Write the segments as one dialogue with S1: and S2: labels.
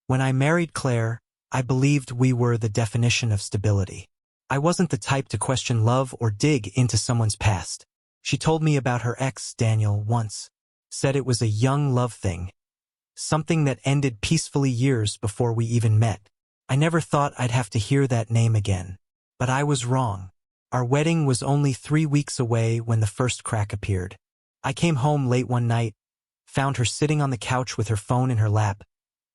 S1: When I married Claire, I believed we were the definition of stability. I wasn't the type to question love or dig into someone's past. She told me about her ex, Daniel, once. Said it was a young love thing. Something that ended peacefully years before we even met. I never thought I'd have to hear that name again. But I was wrong. Our wedding was only 3 weeks away when the first crack appeared. I came home late one night, found her sitting on the couch with her phone in her lap,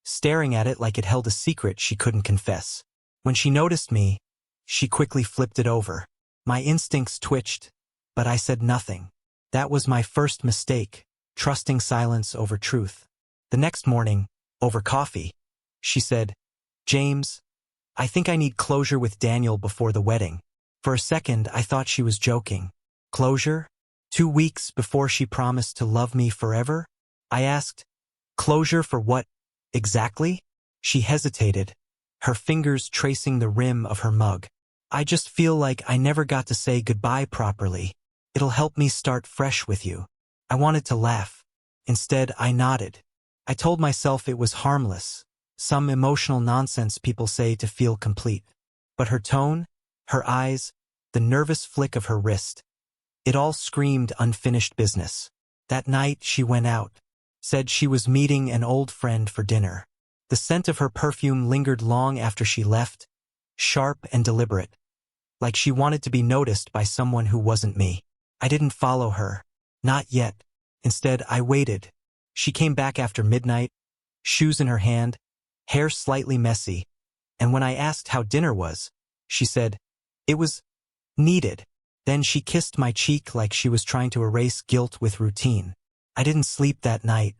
S1: staring at it like it held a secret she couldn't confess. When she noticed me, she quickly flipped it over. My instincts twitched, but I said nothing. That was my first mistake, trusting silence over truth. The next morning, over coffee, she said, "James, I think I need closure with Daniel before the wedding." For a second, I thought she was joking. Closure? 2 weeks before she promised to love me forever? I asked, "Closure for what, exactly?" She hesitated, her fingers tracing the rim of her mug. "I just feel like I never got to say goodbye properly. It'll help me start fresh with you." I wanted to laugh. Instead, I nodded. I told myself it was harmless, some emotional nonsense people say to feel complete. But her tone, her eyes, the nervous flick of her wrist, it all screamed unfinished business. That night she went out, said she was meeting an old friend for dinner. The scent of her perfume lingered long after she left, sharp and deliberate, like she wanted to be noticed by someone who wasn't me. I didn't follow her. Not yet. Instead, I waited. She came back after midnight, shoes in her hand, hair slightly messy, and when I asked how dinner was, she said, "It was needed." Then she kissed my cheek like she was trying to erase guilt with routine. I didn't sleep that night.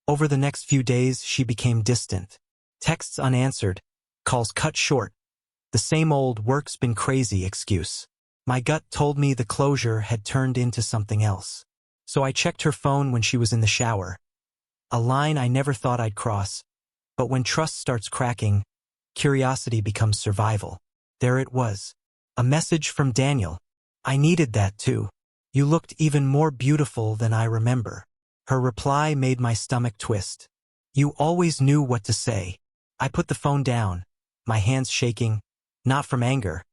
S1: Over the next few days, she became distant. Texts unanswered, calls cut short. The same old "work's been crazy" excuse. My gut told me the closure had turned into something else. So I checked her phone when she was in the shower. A line I never thought I'd cross. But when trust starts cracking, curiosity becomes survival. There it was. A message from Daniel. I needed that too. "You looked even more beautiful than I remember." Her reply made my stomach twist. "You always knew what to say." I put the phone down, my hands shaking, not from anger,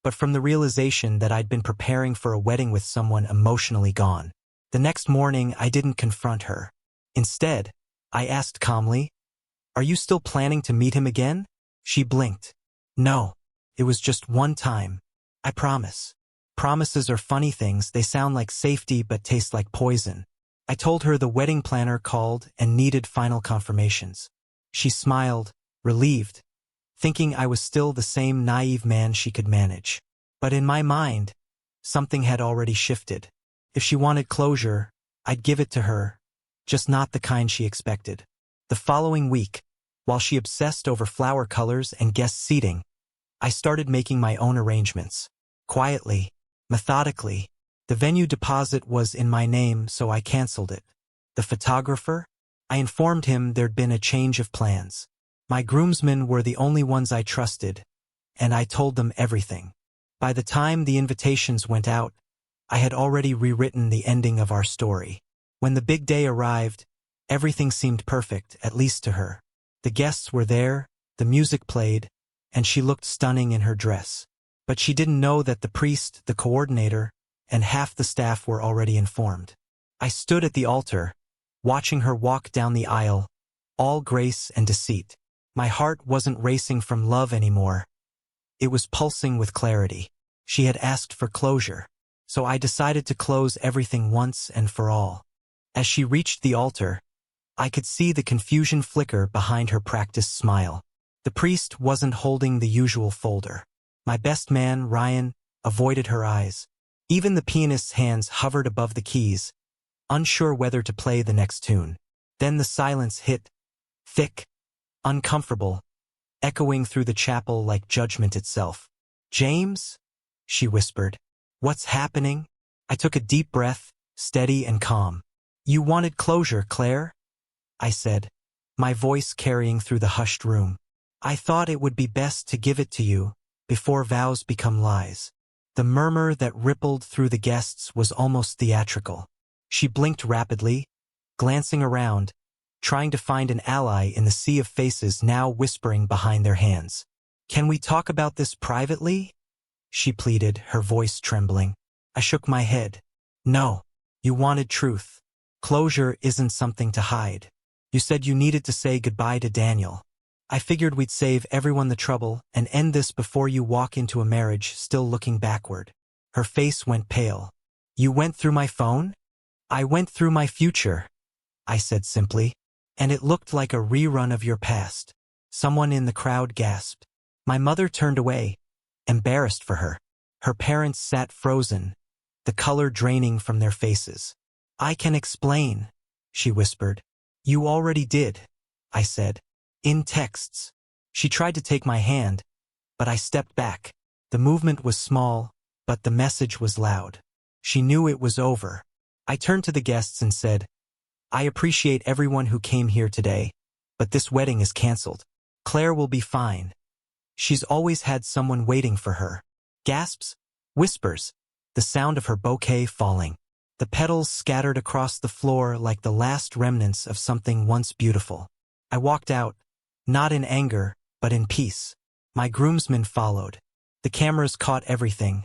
S1: but from the realization that I'd been preparing for a wedding with someone emotionally gone. The next morning, I didn't confront her. Instead, I asked calmly, "Are you still planning to meet him again?" She blinked. "No, it was just one time. I promise." Promises are funny things. They sound like safety but taste like poison. I told her the wedding planner called and needed final confirmations. She smiled, relieved, thinking I was still the same naive man she could manage. But in my mind, something had already shifted. If she wanted closure, I'd give it to her, just not the kind she expected. The following week, while she obsessed over flower colors and guest seating, I started making my own arrangements. Quietly, methodically. The venue deposit was in my name, so I canceled it. The photographer? I informed him there'd been a change of plans. My groomsmen were the only ones I trusted, and I told them everything. By the time the invitations went out, I had already rewritten the ending of our story. When the big day arrived, everything seemed perfect, at least to her. The guests were there, the music played, and she looked stunning in her dress. But she didn't know that the priest, the coordinator, and half the staff were already informed. I stood at the altar, watching her walk down the aisle, all grace and deceit. My heart wasn't racing from love anymore. It was pulsing with clarity. She had asked for closure, so I decided to close everything once and for all. As she reached the altar, I could see the confusion flicker behind her practiced smile. The priest wasn't holding the usual folder. My best man, Ryan, avoided her eyes. Even the pianist's hands hovered above the keys, unsure whether to play the next tune. Then the silence hit, thick, uncomfortable, echoing through the chapel like judgment itself. "James?" she whispered. "What's happening?" I took a deep breath, steady and calm. "You wanted closure, Claire," I said, my voice carrying through the hushed room. "I thought it would be best to give it to you before vows become lies." The murmur that rippled through the guests was almost theatrical. She blinked rapidly, glancing around, trying to find an ally in the sea of faces now whispering behind their hands. "Can we talk about this privately?" she pleaded, her voice trembling. I shook my head. "No. You wanted truth. Closure isn't something to hide. You said you needed to say goodbye to Daniel. I figured we'd save everyone the trouble and end this before you walk into a marriage still looking backward." Her face went pale. "You went through my phone?" "I went through my future," I said simply. "And it looked like a rerun of your past." Someone in the crowd gasped. My mother turned away, embarrassed for her. Her parents sat frozen, the color draining from their faces. "I can explain," she whispered. "You already did," I said. "In texts." She tried to take my hand, but I stepped back. The movement was small, but the message was loud. She knew it was over. I turned to the guests and said, "I appreciate everyone who came here today, but this wedding is canceled. Claire will be fine. She's always had someone waiting for her." Gasps, whispers, the sound of her bouquet falling. The petals scattered across the floor like the last remnants of something once beautiful. I walked out, not in anger, but in peace. My groomsmen followed. The cameras caught everything.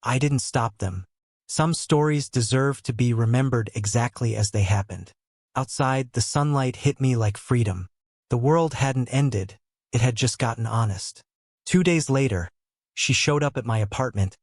S1: I didn't stop them. Some stories deserve to be remembered exactly as they happened. Outside, the sunlight hit me like freedom. The world hadn't ended, it had just gotten honest. 2 days later, she showed up at my apartment,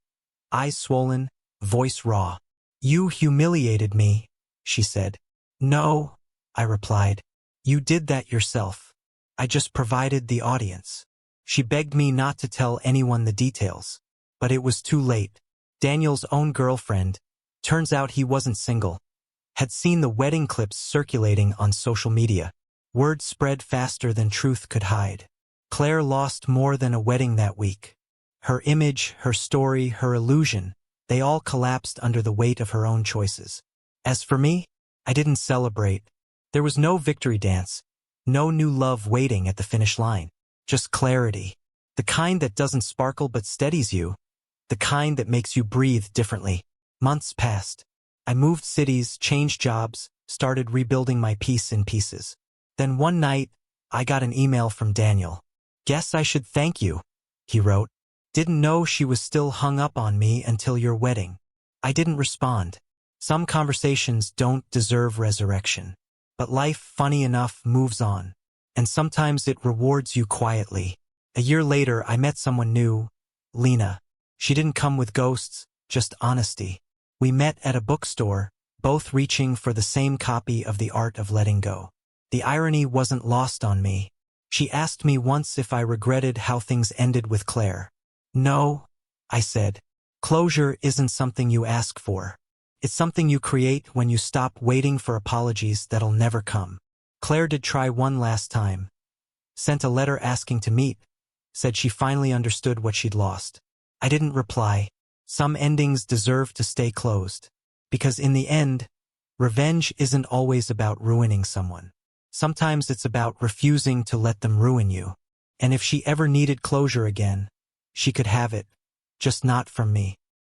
S1: eyes swollen, voice raw. "You humiliated me," she said. "No," I replied. "You did that yourself. I just provided the audience." She begged me not to tell anyone the details. But it was too late. Daniel's own girlfriend, turns out he wasn't single, had seen the wedding clips circulating on social media. Word spread faster than truth could hide. Claire lost more than a wedding that week. Her image, her story, her illusion, they all collapsed under the weight of her own choices. As for me, I didn't celebrate. There was no victory dance, no new love waiting at the finish line. Just clarity. The kind that doesn't sparkle but steadies you. The kind that makes you breathe differently. Months passed. I moved cities, changed jobs, started rebuilding my peace in pieces. Then one night, I got an email from Daniel. "Guess I should thank you," he wrote. "Didn't know she was still hung up on me until your wedding." I didn't respond. Some conversations don't deserve resurrection. But life, funny enough, moves on. And sometimes it rewards you quietly. A year later, I met someone new, Lena. She didn't come with ghosts, just honesty. We met at a bookstore, both reaching for the same copy of The Art of Letting Go. The irony wasn't lost on me. She asked me once if I regretted how things ended with Claire. "No," I said. "Closure isn't something you ask for. It's something you create when you stop waiting for apologies that'll never come." Claire did try one last time. Sent a letter asking to meet. Said she finally understood what she'd lost. I didn't reply. Some endings deserve to stay closed. Because in the end, revenge isn't always about ruining someone. Sometimes it's about refusing to let them ruin you. And if she ever needed closure again, she could have it, just not from me.